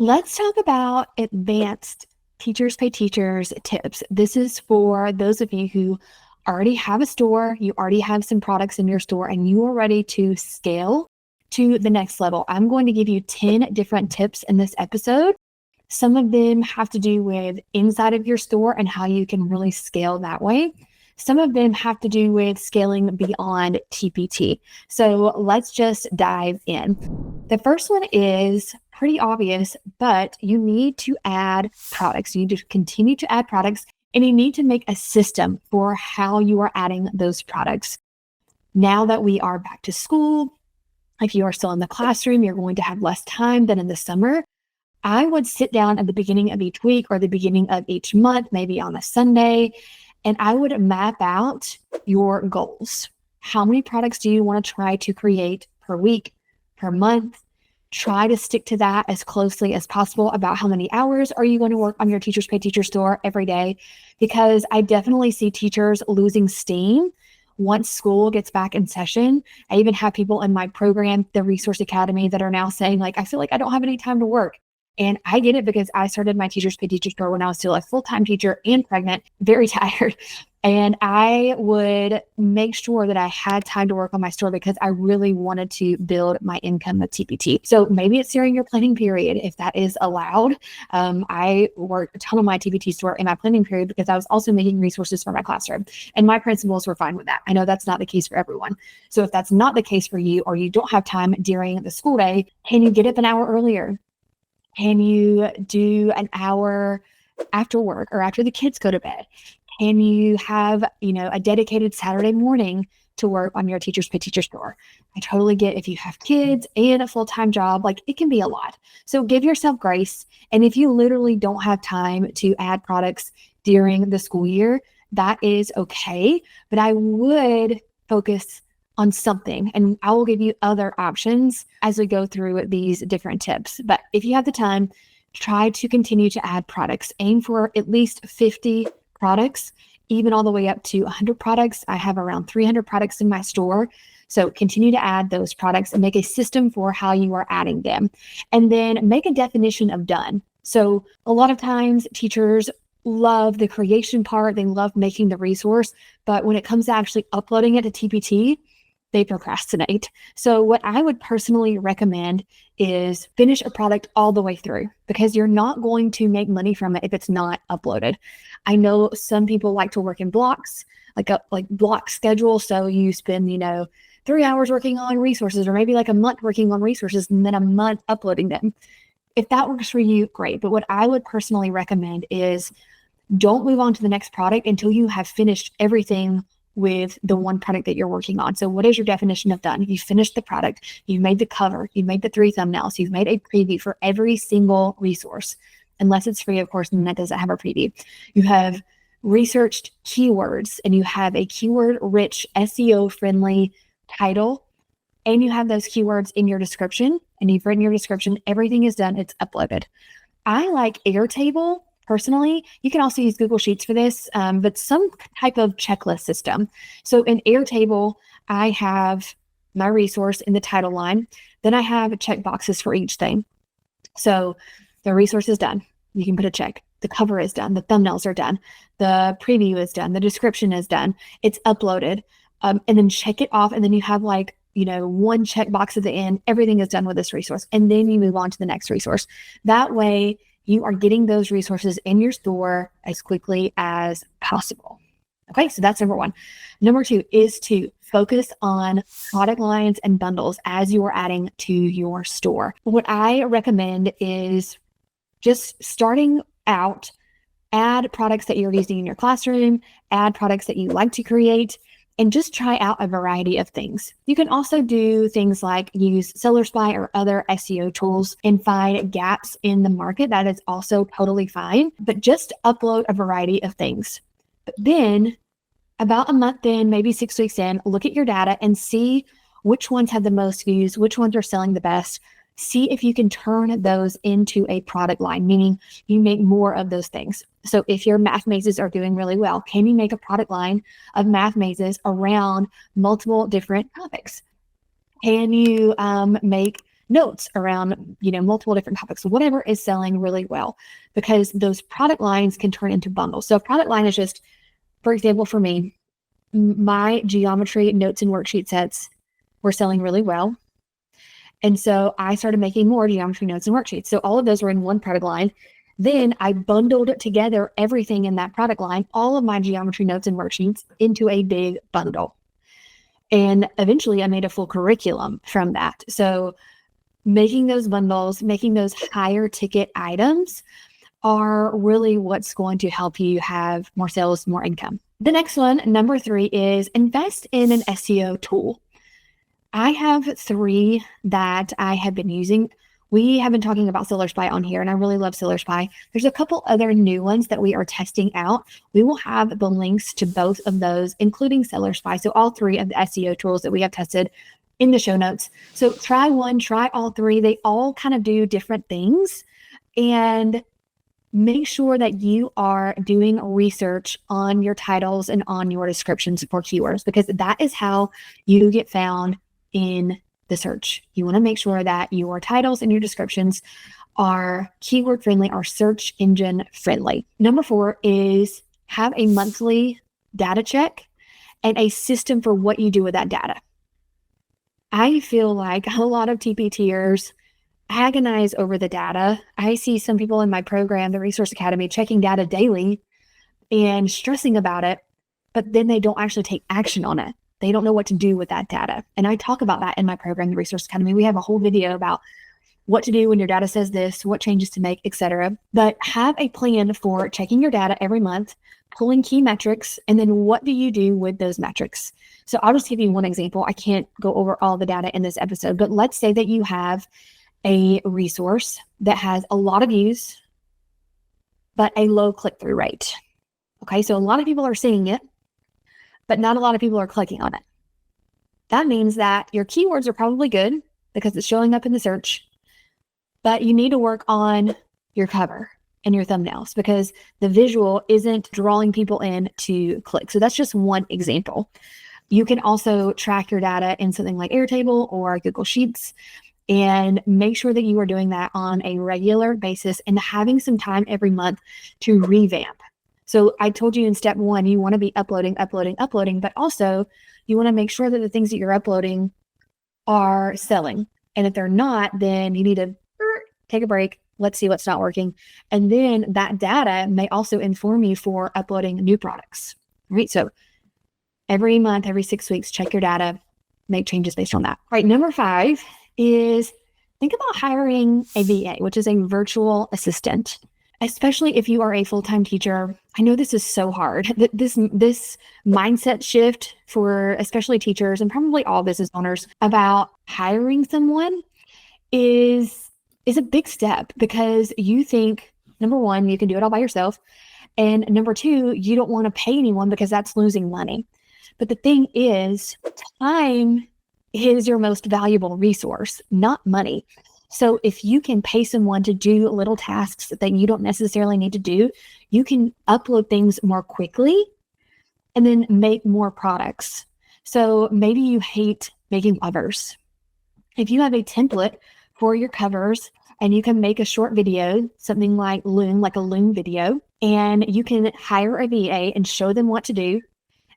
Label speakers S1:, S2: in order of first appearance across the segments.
S1: Let's talk about advanced teachers pay teachers tips. This is for those of you who already have a store, you already have some products in your store, and you are ready to scale to the next level. I'm going to give you 10 different tips in this episode. Some of them have to do with inside of your store and how you can really scale that way. Some of them have to do with scaling beyond TPT. So let's just dive in. The first one is pretty obvious, but you need to add products. You need to continue to add products, and you need to make a system for how you are adding those products. Now that we are back to school, if you are still in the classroom, you're going to have less time than in the summer. I would sit down at the beginning of each week or the beginning of each month, maybe on a Sunday, and I would map out your goals. How many products do you want to try to create per week, per month? Try to stick to that as closely as possible. About how many hours are you going to work on your Teachers Pay Teacher store every day? Because I definitely see teachers losing steam once school gets back in session. I even have people in my program, the Resource Academy, that are now saying, like, I feel like I don't have any time to work. And I get it, because I started my Teachers Pay Teacher store when I was still a full-time teacher and pregnant, very tired. And I would make sure that I had time to work on my store because I really wanted to build my income with TPT. So maybe it's during your planning period, if that is allowed. I worked a ton on my TPT store in my planning period because I was also making resources for my classroom. And my principals were fine with that. I know that's not the case for everyone. So if that's not the case for you, or you don't have time during the school day, can you get up an hour earlier? Can you do an hour after work or after the kids go to bed? Can you have, a dedicated Saturday morning to work on your Teachers Pay Teacher store? I totally get if you have kids and a full-time job, like, it can be a lot. So give yourself grace. And if you literally don't have time to add products during the school year, that is okay. But I would focus on something, and I will give you other options as we go through these different tips. But if you have the time, try to continue to add products. Aim for at least 50 products, even all the way up to 100 products. I have around 300 products in my store. So continue to add those products and make a system for how you are adding them. And then make a definition of done. So a lot of times teachers love the creation part. They love making the resource. But when it comes to actually uploading it to TPT, they procrastinate. So what I would personally recommend is finish a product all the way through, because you're not going to make money from it if it's not uploaded. I know some people like to work in blocks, like block schedule. So you spend, 3 hours working on resources, or maybe like a month working on resources and then a month uploading them. If that works for you, great. But what I would personally recommend is don't move on to the next product until you have finished everything with the one product that you're working on. So what is your definition of done? You've finished the product, you've made the cover, you've made the 3 thumbnails, you've made a preview for every single resource, unless it's free, of course, and that doesn't have a preview. You have researched keywords, and you have a keyword-rich, SEO-friendly title, and you have those keywords in your description, and you've written your description. Everything is done. It's uploaded. I like Airtable. Personally, you can also use Google Sheets for this, but some type of checklist system. So in Airtable, I have my resource in the title line. Then I have check boxes for each thing. So the resource is done. You can put a check. The cover is done. The thumbnails are done. The preview is done. The description is done. It's uploaded. And then check it off. And then you have one check box at the end. Everything is done with this resource. And then you move on to the next resource. That way, you are getting those resources in your store as quickly as possible. Okay, so that's number 1. Number 2 is to focus on product lines and bundles as you are adding to your store. What I recommend is just starting out, add products that you're using in your classroom, add products that you like to create, and just try out a variety of things. You can also do things like use Seller Spy or other SEO tools and find gaps in the market. That is also totally fine, but just upload a variety of things. But then about a month in, maybe 6 weeks in, look at your data and see which ones have the most views, which ones are selling the best. See if you can turn those into a product line, meaning you make more of those things. So if your math mazes are doing really well, can you make a product line of math mazes around multiple different topics? Can you make notes around, multiple different topics, whatever is selling really well, because those product lines can turn into bundles. So a product line is just, for example, for me, my geometry notes and worksheet sets were selling really well. And so I started making more geometry notes and worksheets. So all of those were in one product line. Then I bundled together everything in that product line, all of my geometry notes and worksheets, into a big bundle. And eventually I made a full curriculum from that. So making those bundles, making those higher ticket items are really what's going to help you have more sales, more income. The next one, number 3, is invest in an SEO tool. I have 3 that I have been using. We have been talking about Seller Spy on here, and I really love Seller Spy. There's a couple other new ones that we are testing out. We will have the links to both of those, including Seller Spy. So all 3 of the SEO tools that we have tested in the show notes. So try one, try all 3. They all kind of do different things. And make sure that you are doing research on your titles and on your descriptions for keywords, because that is how you get found in the search. You want to make sure that your titles and your descriptions are keyword friendly, are search engine friendly. Number 4 is have a monthly data check and a system for what you do with that data. I feel like a lot of TPTers agonize over the data. I see some people in my program, the Resource Academy, checking data daily and stressing about it, but then they don't actually take action on it. They don't know what to do with that data. And I talk about that in my program, the Resource Academy. We have a whole video about what to do when your data says this, what changes to make, etc. But have a plan for checking your data every month, pulling key metrics, and then what do you do with those metrics? So I'll just give you one example. I can't go over all the data in this episode, but let's say that you have a resource that has a lot of views, but a low click-through rate. Okay, so a lot of people are seeing it, but not a lot of people are clicking on it. That means that your keywords are probably good because it's showing up in the search, but you need to work on your cover and your thumbnails because the visual isn't drawing people in to click. So that's just one example. You can also track your data in something like Airtable or Google Sheets and make sure that you are doing that on a regular basis and having some time every month to revamp. So I told you in step 1, you want to be uploading, but also you want to make sure that the things that you're uploading are selling. And if they're not, then you need to take a break. Let's see what's not working. And then that data may also inform you for uploading new products, right? So every month, every 6 weeks, check your data, make changes based on that. All right, number 5 is think about hiring a VA, which is a virtual assistant. Especially if you are a full-time teacher. I know this is so hard. This mindset shift for especially teachers and probably all business owners about hiring someone is a big step because you think, number 1, you can do it all by yourself. And number 2, you don't want to pay anyone because that's losing money. But the thing is, time is your most valuable resource, not money. So if you can pay someone to do little tasks that you don't necessarily need to do, you can upload things more quickly and then make more products. So maybe you hate making covers. If you have a template for your covers and you can make a short video, something like Loom, like a Loom video, and you can hire a VA and show them what to do.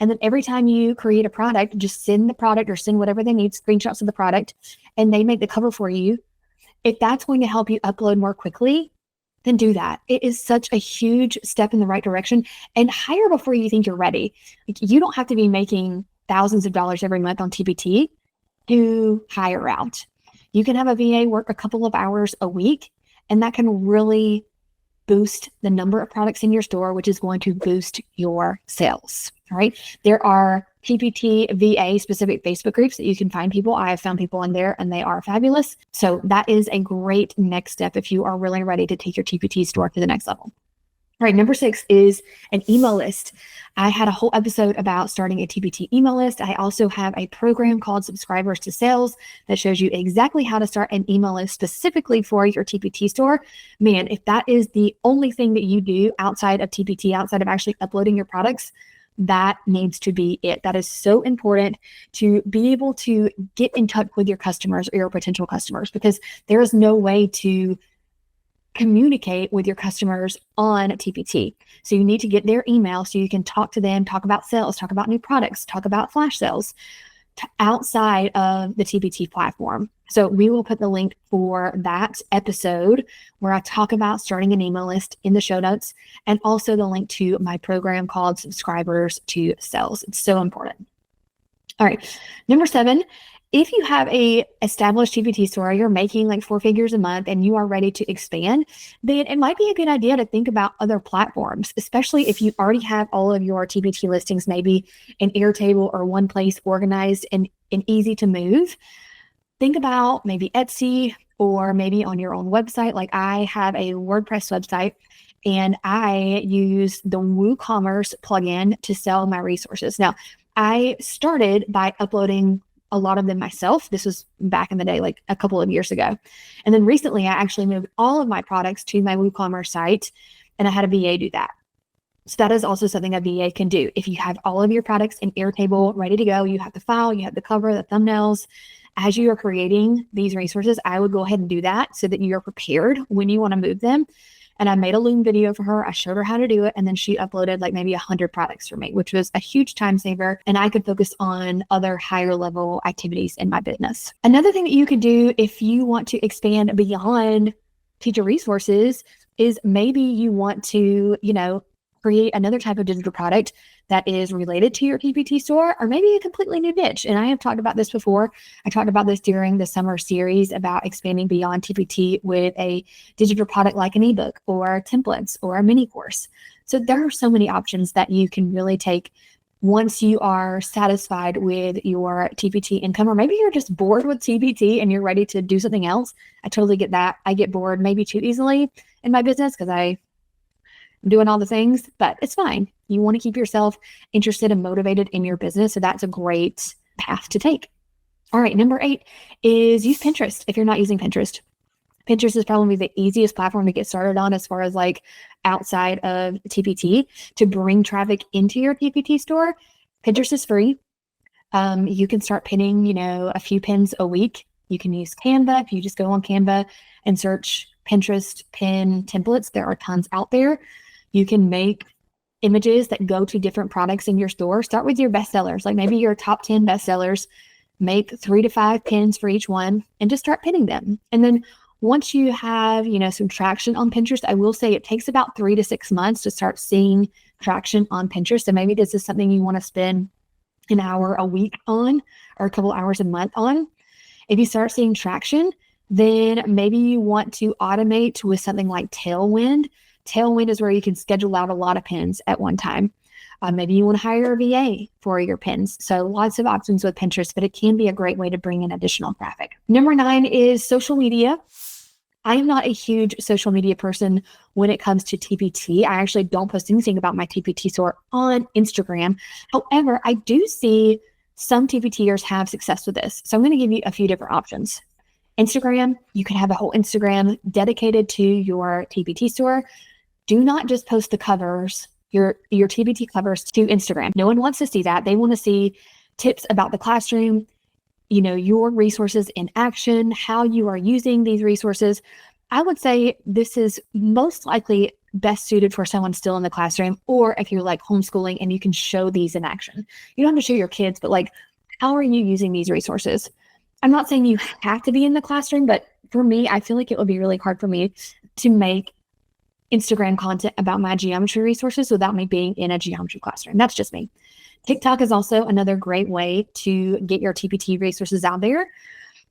S1: And then every time you create a product, just send the product or send whatever they need, screenshots of the product, and they make the cover for you. If that's going to help you upload more quickly, then do that. It is such a huge step in the right direction, and hire before you think you're ready. Like, you don't have to be making thousands of dollars every month on TPT to hire out. You can have a VA work a couple of hours a week, and that can really boost the number of products in your store, which is going to boost your sales. All right. There are TPT VA specific Facebook groups that you can find people. I have found people in there and they are fabulous. So that is a great next step if you are really ready to take your TPT store to the next level. All right, number 6 is an email list. I had a whole episode about starting a TPT email list. I also have a program called Subscribers to Sales that shows you exactly how to start an email list specifically for your TPT store. Man, if that is the only thing that you do outside of TPT, outside of actually uploading your products, that needs to be it. That is so important to be able to get in touch with your customers or your potential customers, because there is no way to communicate with your customers on TPT. So you need to get their email so you can talk to them, talk about sales, talk about new products, talk about flash sales outside of the TPT platform. So we will put the link for that episode where I talk about starting an email list in the show notes, and also the link to my program called Subscribers to Sales. It's so important. All right. Number 7, if you have a established TPT store, you're making like 4 figures a month and you are ready to expand, then it might be a good idea to think about other platforms, especially if you already have all of your TPT listings, maybe in Airtable or one place, organized and easy to move. Think about maybe Etsy, or maybe on your own website. Like I have a WordPress website and I use the WooCommerce plugin to sell my resources. Now, I started by uploading a lot of them myself. This was back in the day, like a couple of years ago. And then recently I actually moved all of my products to my WooCommerce site, and I had a VA do that. So that is also something a VA can do. If you have all of your products in Airtable ready to go, you have the file, you have the cover, the thumbnails. As you are creating these resources, I would go ahead and do that so that you're prepared when you want to move them. And I made a Loom video for her. I showed her how to do it. And then she uploaded like maybe 100 products for me, which was a huge time saver. And I could focus on other higher level activities in my business. Another thing that you could do if you want to expand beyond teacher resources is maybe you want to, create another type of digital product that is related to your TPT store, or maybe a completely new niche. And I have talked about this before. I talked about this during the summer series about expanding beyond TPT with a digital product like an ebook or templates or a mini course. So there are so many options that you can really take once you are satisfied with your TPT income, or maybe you're just bored with TPT and you're ready to do something else. I totally get that. I get bored maybe too easily in my business because I'm doing all the things, but it's fine. You want to keep yourself interested and motivated in your business. So that's a great path to take. All right. Number 8 is use Pinterest. If you're not using Pinterest, Pinterest is probably the easiest platform to get started on as far as like outside of TPT to bring traffic into your TPT store. Pinterest is free. You can start pinning, a few pins a week. You can use Canva. If you just go on Canva and search Pinterest pin templates, there are tons out there. You can make images that go to different products in your store. Start with your bestsellers, like maybe your top 10 bestsellers, make 3 to 5 pins for each one and just start pinning them. And then once you have, some traction on Pinterest, I will say it takes about 3 to 6 months to start seeing traction on Pinterest. So maybe this is something you want to spend an hour a week on, or a couple hours a month on. If you start seeing traction, then maybe you want to automate with something like Tailwind. Tailwind is where you can schedule out a lot of pins at one time. Maybe you want to hire a VA for your pins. So lots of options with Pinterest, but it can be a great way to bring in additional traffic. Number 9 is social media. I am not a huge social media person when it comes to TPT. I actually don't post anything about my TPT store on Instagram. However, I do see some TPTers have success with this. So I'm going to give you a few different options. Instagram, you can have a whole Instagram dedicated to your TPT store. Do not just post the covers, your TPT covers to Instagram. No one wants to see that. They want to see tips about the classroom, your resources in action, how you are using these resources. I would say this is most likely best suited for someone still in the classroom, or if you're like homeschooling and you can show these in action. You don't have to show your kids, but like, how are you using these resources? I'm not saying you have to be in the classroom, but for me, I feel like it would be really hard for me to make Instagram content about my geometry resources without me being in a geometry classroom. That's just me. TikTok is also another great way to get your TPT resources out there.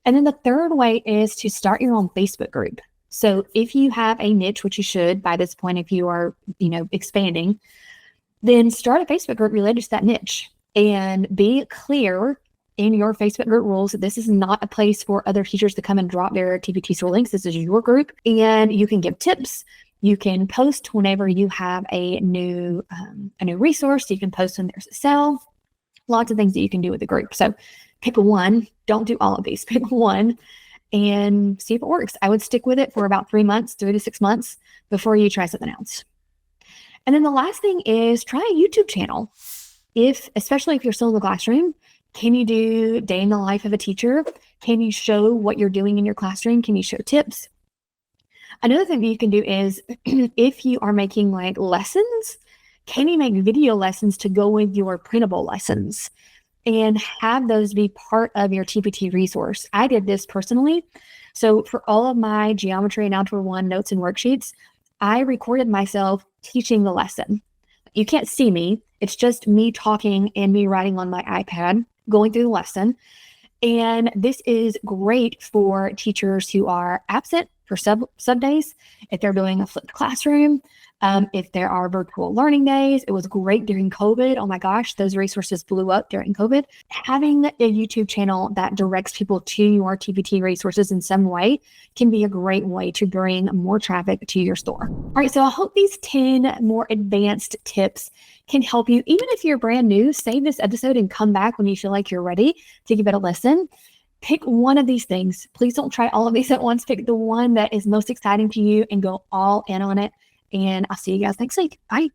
S1: And then the third way is to start your own Facebook group. So if you have a niche, which you should by this point, if you are, expanding, then start a Facebook group related to that niche and be clear in your Facebook group rules that this is not a place for other teachers to come and drop their TPT store links. This is your group, and you can give tips. You can post whenever you have a new resource. You can post when there's a sale. Lots of things that you can do with the group. So pick one. Don't do all of these. Pick one and see if it works. I would stick with it for about 3 to 6 months before you try something else. And then the last thing is try a YouTube channel. especially if you're still in the classroom, can you do day in the life of a teacher? Can you show what you're doing in your classroom? Can you show tips? Another thing that you can do is if you are making like lessons, can you make video lessons to go with your printable lessons and have those be part of your TPT resource? I did this personally. So for all of my geometry and Algebra 1 notes and worksheets, I recorded myself teaching the lesson. You can't see me. It's just me talking and me writing on my iPad, going through the lesson. And this is great for teachers who are absent for sub days, if they're doing a flipped classroom, if there are virtual learning days. It was great during COVID. Oh my gosh, those resources blew up during COVID. Having a YouTube channel that directs people to your TPT resources in some way can be a great way to bring more traffic to your store. All right, so I hope these 10 more advanced tips can help you. Even if you're brand new, save this episode and come back when you feel like you're ready to give it a listen. Pick one of these things. Please don't try all of these at once. Pick the one that is most exciting to you and go all in on it. And I'll see you guys next week. Bye.